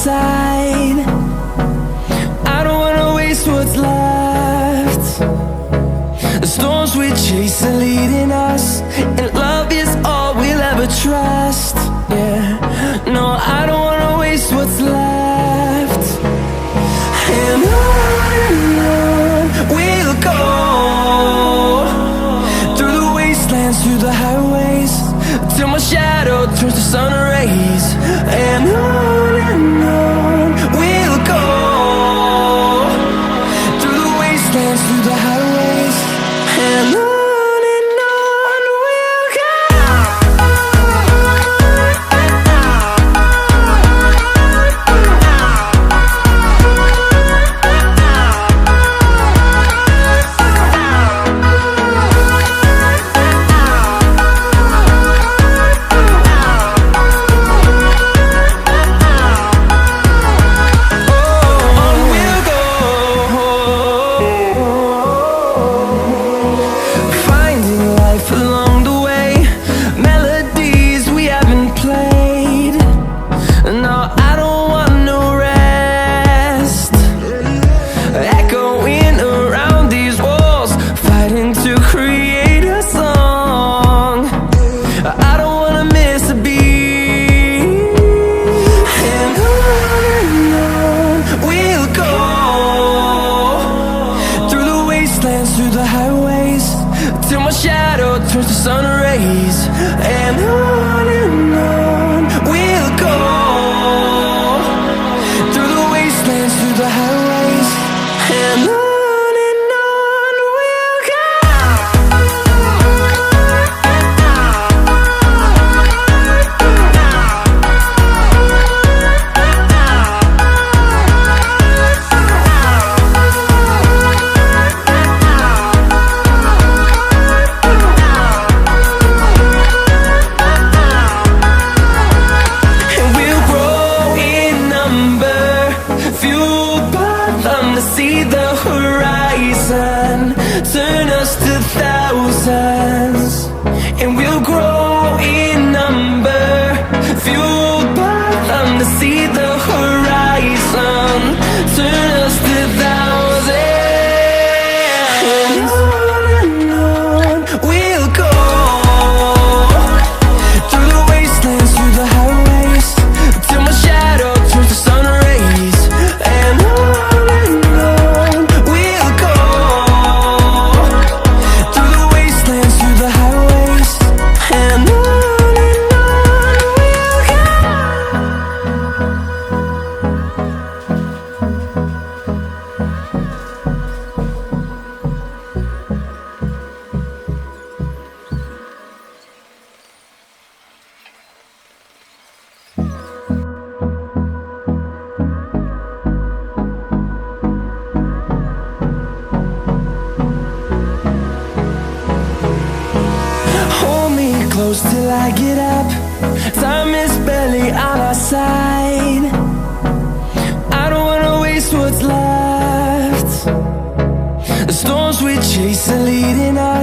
side. I don't wanna waste what's left. The storms we chase are leading us, and love is all we'll ever trust. Yeah, no, I don't wanna waste what's left. And on we'll go, through the wastelands, through the highways, till my shadow turns to sun rays. And on we'll go, through the wastelands, through the highways, and on we'll go. Through the highways, till my shadow turns to sun rays. And on we'll go, through the wastelands, through the highways, and on we'll go. See the horizon turn us to thousands, and we'll grow in number, fueled by them. To see the horizon turn us to thousands, and on we'll go, through the wastelands, through the highways, till my shadow turns to sun rays. And close till I get up, time is barely on our side. I don't wanna waste what's left. The storms we chase are leading us.